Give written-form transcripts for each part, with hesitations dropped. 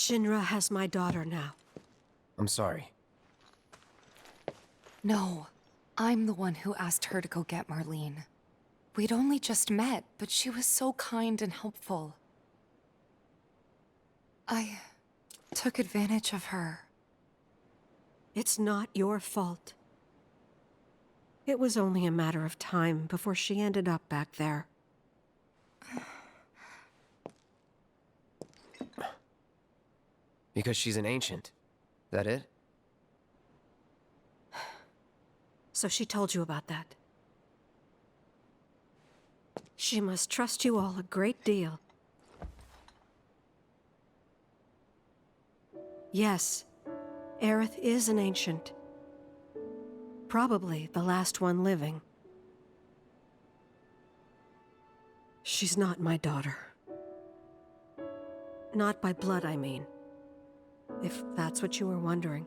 Shinra has my daughter now. I'm sorry. No, I'm the one who asked her to go get Marlene. We'd only just met, but she was so kind and helpful. I took advantage of her. It's not your fault. It was only a matter of time before she ended up back there. Because she's an ancient. That it? So she told you about that. She must trust you all a great deal. Yes, Aerith is an ancient. Probably the last one living. She's not my daughter. Not by blood, I mean. If that's what you were wondering.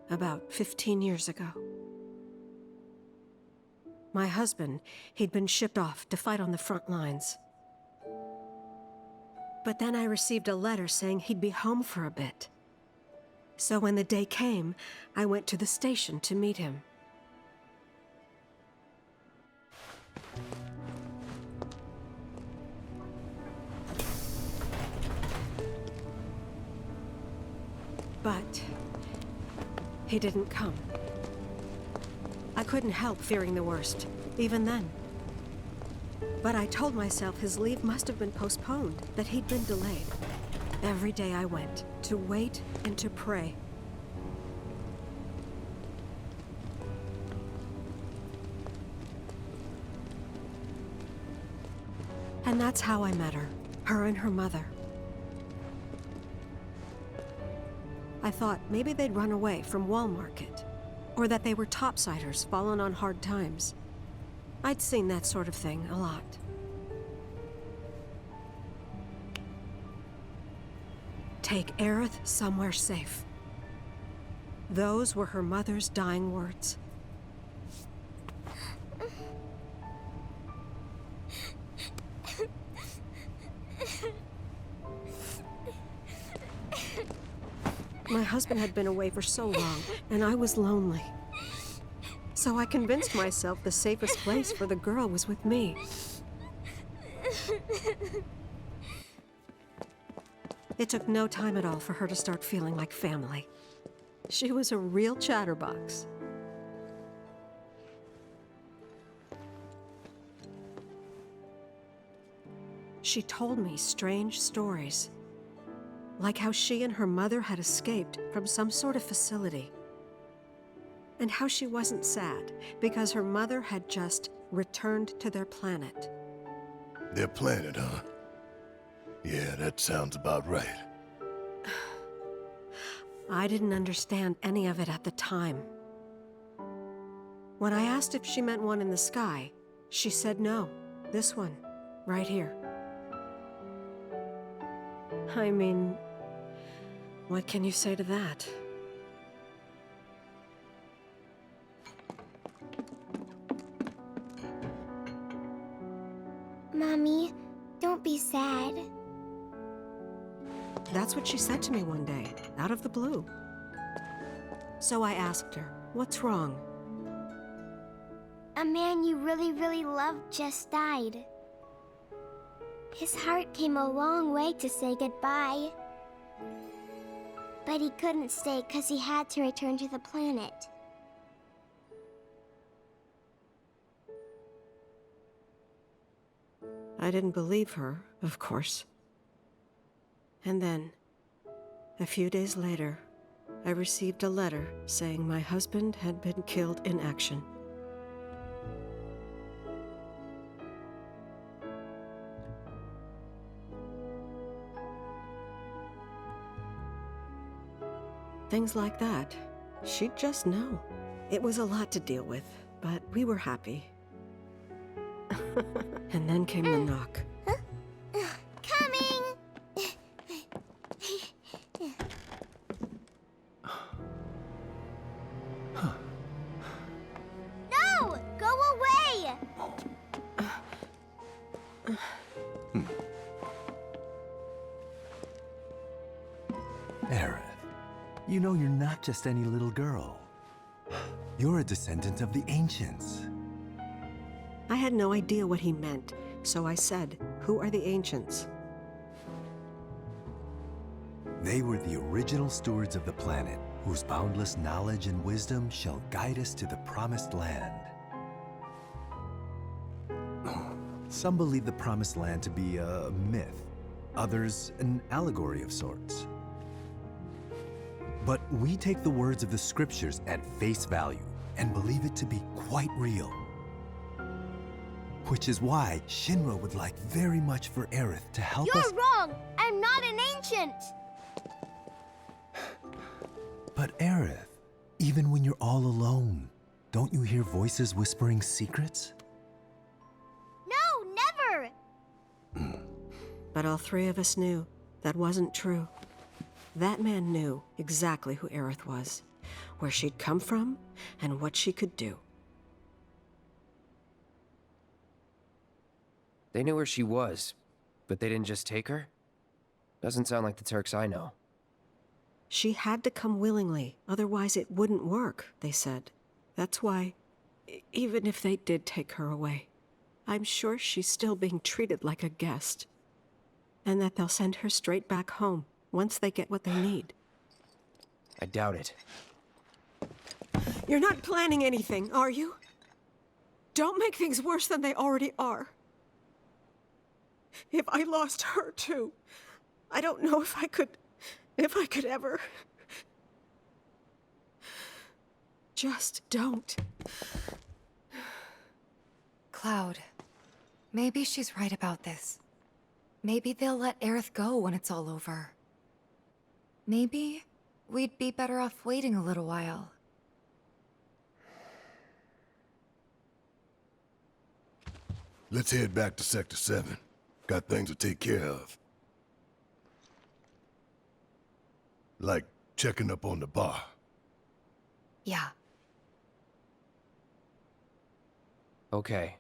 About 15 years ago. My husband, he'd been shipped off to fight on the front lines. But then I received a letter saying he'd be home for a bit. So when the day came, I went to the station to meet him. But he didn't come. I couldn't help fearing the worst, even then. But I told myself his leave must have been postponed, that he'd been delayed. Every day I went, to wait and to pray. And that's how I met her and her mother. I thought maybe they'd run away from Wall Market, or that they were topsiders fallen on hard times. I'd seen that sort of thing a lot. Take Aerith somewhere safe. Those were her mother's dying words. My husband had been away for so long, and I was lonely. So I convinced myself the safest place for the girl was with me. It took no time at all for her to start feeling like family. She was a real chatterbox. She told me strange stories. Like how she and her mother had escaped from some sort of facility. And how she wasn't sad because her mother had just returned to their planet. Their planet, huh? Yeah, that sounds about right. I didn't understand any of it at the time. When I asked if she meant one in the sky, she said no. This one, right here. I mean, what can you say to that? Mommy, don't be sad. That's what she said to me one day, out of the blue. So I asked her, what's wrong? A man you really, really loved just died. His heart came a long way to say goodbye. But he couldn't stay because he had to return to the planet. I didn't believe her, of course. And then, a few days later, I received a letter saying my husband had been killed in action. Things like that. She'd just know. It was a lot to deal with, but we were happy. And then came the knock. Coming! No! Go away! You know you're not just any little girl. You're a descendant of the ancients. I had no idea what he meant, so I said, "Who are the ancients?" They were the original stewards of the planet, whose boundless knowledge and wisdom shall guide us to the promised land. Some believe the promised land to be a myth, others an allegory of sorts. But we take the words of the scriptures at face value and believe it to be quite real. Which is why Shinra would like very much for Aerith to help us— You're wrong! I'm not an ancient! But Aerith, even when you're all alone, don't you hear voices whispering secrets? No, never! But all three of us knew that wasn't true. That man knew exactly who Aerith was, where she'd come from, and what she could do. They knew where she was, but they didn't just take her? Doesn't sound like the Turks I know. She had to come willingly, otherwise it wouldn't work, they said. That's why, even if they did take her away, I'm sure she's still being treated like a guest. And that they'll send her straight back home, once they get what they need. I doubt it. You're not planning anything, are you? Don't make things worse than they already are. If I lost her too, I don't know if I could ever. Just don't. Cloud, maybe she's right about this. Maybe they'll let Aerith go when it's all over. Maybe we'd be better off waiting a little while. Let's head back to Sector 7. Got things to take care of. Like checking up on the bar. Yeah. Okay.